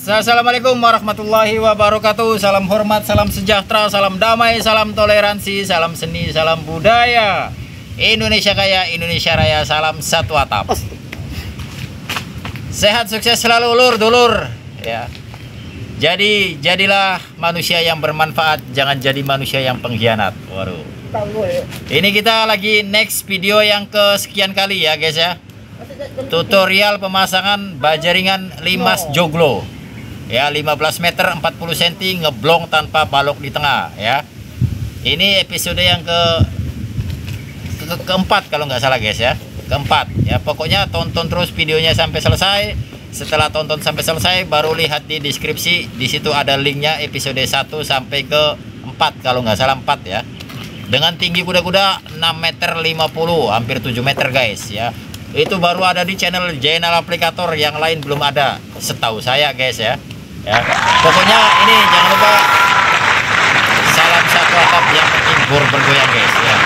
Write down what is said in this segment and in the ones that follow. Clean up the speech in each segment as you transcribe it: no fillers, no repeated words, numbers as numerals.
Assalamualaikum warahmatullahi wabarakatuh. Salam hormat, salam sejahtera, salam damai, salam toleransi, salam seni, salam budaya. Indonesia Kaya, Indonesia Raya, salam satu atap. Sehat sukses selalu dulur ya. Jadilah manusia yang bermanfaat, jangan jadi manusia yang pengkhianat. Waduh. Ini kita lagi next video yang kesekian kali ya guys ya. Tutorial pemasangan bajaringan limas joglo ya, 15 meter 40 cm ngeblong tanpa balok di tengah ya. Ini episode yang keempat kalau nggak salah guys ya, keempat ya. Pokoknya tonton terus videonya sampai selesai. Setelah tonton sampai selesai baru lihat di deskripsi, di situ ada linknya episode 1 sampai ke 4 kalau nggak salah 4 ya. Dengan tinggi kuda-kuda 6 meter 50, hampir 7 meter guys ya. Itu baru ada di channel Jainal Aplikator, yang lain belum ada setahu saya guys ya. Pokoknya ini jangan lupa salam satu atap, yang penting bor bergoyang guys ya.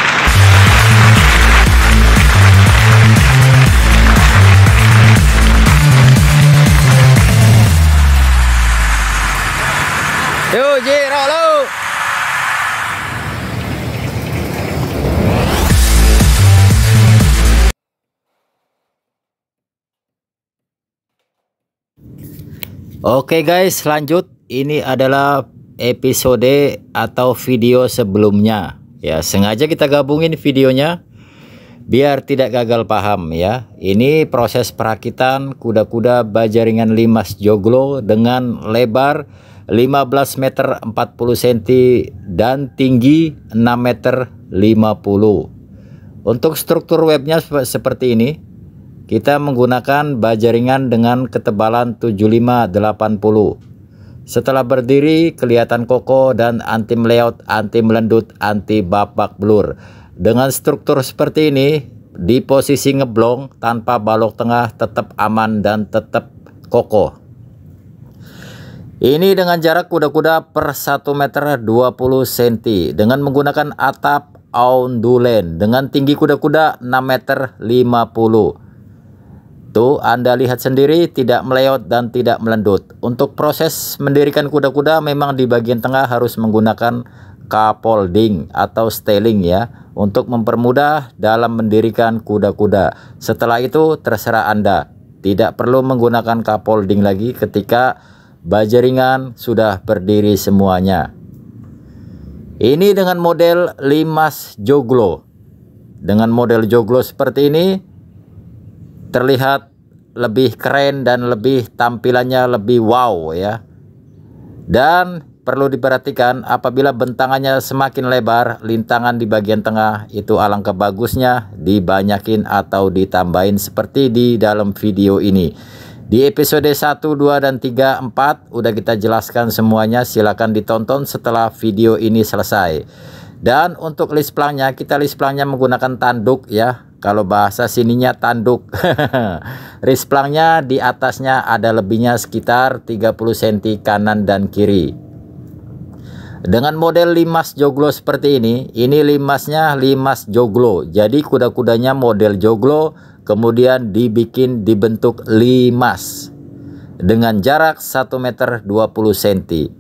Yuk Jiro lo. Oke guys, lanjut. Ini adalah episode atau video sebelumnya ya. Sengaja kita gabungin videonya biar tidak gagal paham ya. Ini proses perakitan kuda-kuda bajaringan limas joglo dengan lebar 15 meter 40 cm dan tinggi 6 meter 50. Untuk struktur webnya seperti ini. Kita menggunakan bajaringan dengan ketebalan 75-80. Setelah berdiri kelihatan kokoh dan anti meleot, anti melendut, anti babak belur. Dengan struktur seperti ini, di posisi ngeblong tanpa balok tengah tetap aman dan tetap kokoh. Ini dengan jarak kuda-kuda per 1 meter 20 cm dengan menggunakan atap ondulen dengan tinggi kuda-kuda 6 meter 50. Tuh Anda lihat sendiri, tidak meleot dan tidak melendut. Untuk proses mendirikan kuda-kuda memang di bagian tengah harus menggunakan scaffolding atau styling ya, untuk mempermudah dalam mendirikan kuda-kuda. Setelah itu terserah Anda, tidak perlu menggunakan scaffolding lagi ketika bajaringan sudah berdiri semuanya. Ini dengan model limas joglo. Dengan model joglo seperti ini terlihat lebih keren dan lebih tampilannya lebih wow ya. Dan perlu diperhatikan, apabila bentangannya semakin lebar, lintangan di bagian tengah itu alangkah bagusnya dibanyakin atau ditambahin seperti di dalam video ini. Di episode 1, 2, dan 3, 4 udah kita jelaskan semuanya, silahkan ditonton setelah video ini selesai. Dan untuk list plangnya, kita list plangnya menggunakan tanduk ya. Kalau bahasa sininya tanduk. Risplangnya di atasnya ada lebihnya sekitar 30 cm kanan dan kiri. Dengan model limas joglo seperti ini limasnya limas joglo. Jadi kuda-kudanya model joglo, kemudian dibentuk limas dengan jarak 1 meter 20 cm.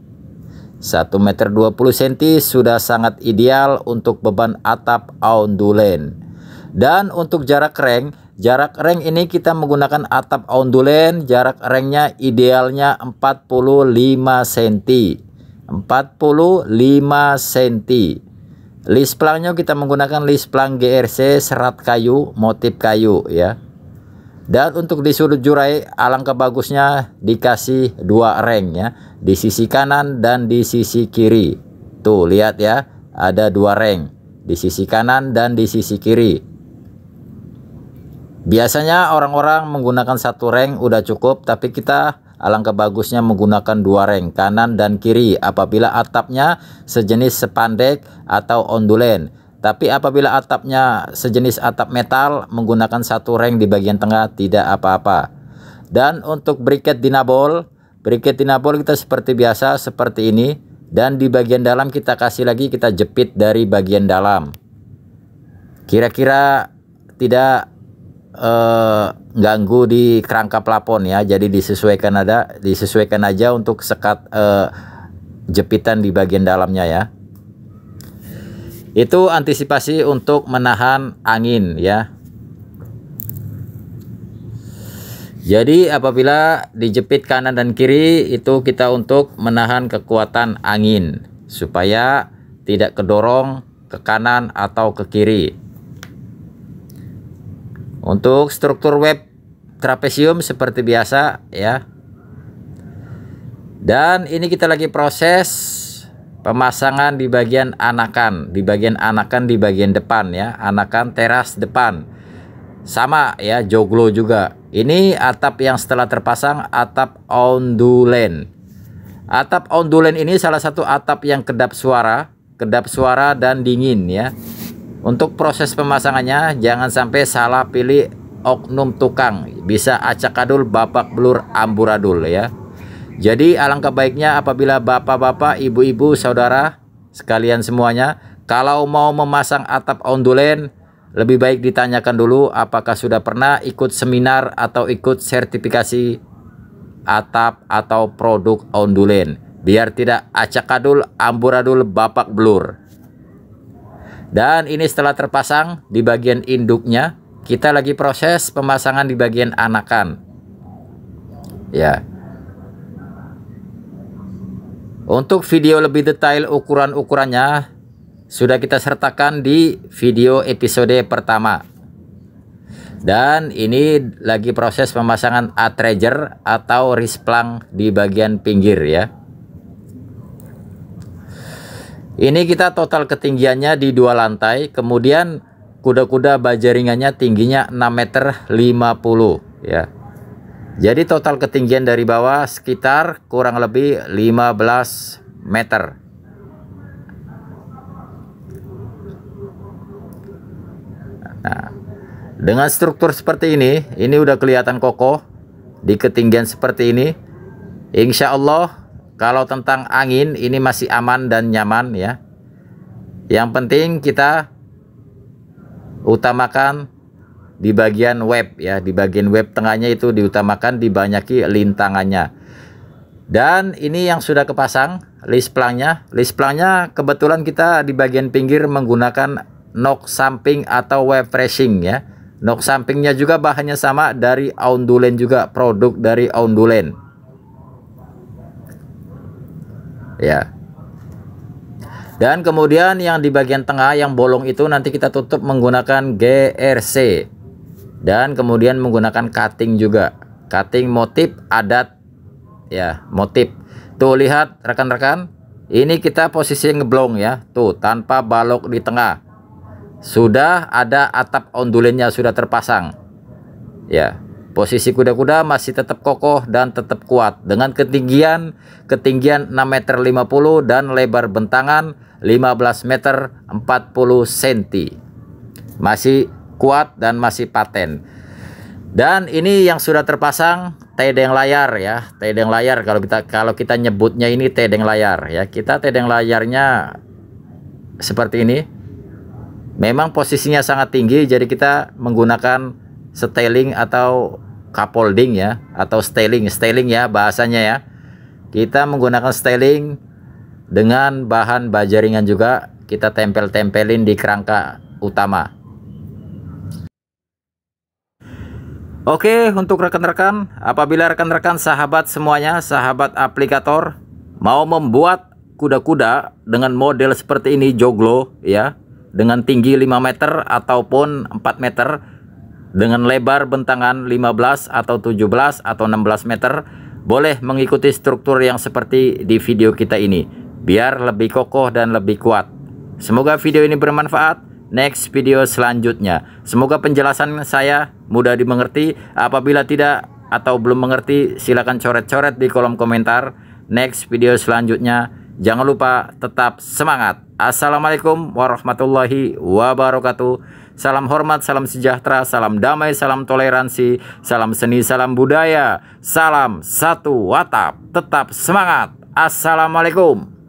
1 meter 20 cm sudah sangat ideal untuk beban atap ondulen. Dan untuk jarak reng ini kita menggunakan atap ondulen, jarak rengnya idealnya 45 cm. 45 cm. List plangnya kita menggunakan list plang GRC serat kayu, motif kayu ya. Dan untuk di sudut jurai alangkah bagusnya dikasih 2 reng ya, di sisi kanan dan di sisi kiri. Tuh lihat ya, ada 2 reng di sisi kanan dan di sisi kiri. Biasanya orang-orang menggunakan 1 reng udah cukup, tapi kita alangkah bagusnya menggunakan 2 reng kanan dan kiri apabila atapnya sejenis sepandek atau ondulen. Tapi apabila atapnya sejenis atap metal, menggunakan 1 reng di bagian tengah tidak apa-apa. Dan untuk briket dinabol kita seperti biasa seperti ini, dan di bagian dalam kita kasih lagi, kita jepit dari bagian dalam. Kira-kira tidak ganggu di kerangka plafon ya. Jadi disesuaikan aja untuk sekat jepitan di bagian dalamnya ya. Itu antisipasi untuk menahan angin ya. Jadi apabila dijepit kanan dan kiri itu kita untuk menahan kekuatan angin supaya tidak kedorong ke kanan atau ke kiri. Untuk struktur web trapesium seperti biasa ya. Dan ini kita lagi proses pemasangan di bagian anakan, di bagian depan ya, anakan teras depan. Sama ya, joglo juga. Ini atap yang setelah terpasang atap ondulen. Atap ondulen ini salah satu atap yang kedap suara dan dingin ya. Untuk proses pemasangannya jangan sampai salah pilih oknum tukang, bisa acak-adul, babak belur, amburadul ya. Jadi alangkah baiknya apabila bapak-bapak, ibu-ibu, saudara sekalian semuanya, kalau mau memasang atap ondulen, lebih baik ditanyakan dulu apakah sudah pernah ikut seminar atau ikut sertifikasi atap atau produk ondulen, biar tidak acak-adul, amburadul, babak belur. Dan ini setelah terpasang di bagian induknya, kita lagi proses pemasangan di bagian anakan ya. Untuk video lebih detail ukuran-ukurannya sudah kita sertakan di video episode pertama. Dan ini lagi proses pemasangan outrigger atau risplang di bagian pinggir ya. Ini kita total ketinggiannya di 2 lantai, kemudian kuda-kuda baja ringannya tingginya 6,50 meter ya. Jadi total ketinggian dari bawah sekitar kurang lebih 15 meter. Nah, dengan struktur seperti ini udah kelihatan kokoh di ketinggian seperti ini. Insya Allah kalau tentang angin ini masih aman dan nyaman ya. Yang penting kita utamakan di bagian web ya, di bagian web tengahnya itu diutamakan, dibanyaki lintangannya. Dan ini yang sudah kepasang lisplangnya. Lisplangnya kebetulan kita di bagian pinggir menggunakan nok samping atau web freshing ya. Nok sampingnya juga bahannya sama dari ondulen juga, produk dari ondulen ya. Dan kemudian yang di bagian tengah yang bolong itu nanti kita tutup menggunakan GRC. Dan kemudian menggunakan cutting juga, cutting motif adat ya, motif. Tuh lihat rekan-rekan, ini kita posisi ngeblong ya, tuh tanpa balok di tengah. Sudah ada atap ondulennya sudah terpasang ya. Posisi kuda-kuda masih tetap kokoh dan tetap kuat dengan ketinggian 6,50 meter dan lebar bentangan 15 meter 40 cm. Masih kuat dan masih paten. Dan ini yang sudah terpasang tedeng layar ya, tedeng layar kalau kita nyebutnya ini tedeng layar ya. Kita tedeng layarnya seperti ini. Memang posisinya sangat tinggi, jadi kita menggunakan styling atau cupolding ya, atau styling ya bahasanya ya. Kita menggunakan styling dengan bahan baja ringan juga, kita tempelin di kerangka utama. Oke, untuk rekan-rekan, apabila rekan-rekan sahabat semuanya, sahabat aplikator mau membuat kuda-kuda dengan model seperti ini joglo ya, dengan tinggi 5 meter ataupun 4 meter, dengan lebar bentangan 15 atau 17 atau 16 meter, boleh mengikuti struktur yang seperti di video kita ini biar lebih kokoh dan lebih kuat. Semoga video ini bermanfaat. Next video selanjutnya, semoga penjelasan saya mudah dimengerti. Apabila tidak atau belum mengerti, silakan coret-coret di kolom komentar. Next video selanjutnya, jangan lupa tetap semangat. Assalamualaikum warahmatullahi wabarakatuh. Salam hormat, salam sejahtera, salam damai, salam toleransi, salam seni, salam budaya, salam satu atap. Tetap semangat. Assalamualaikum.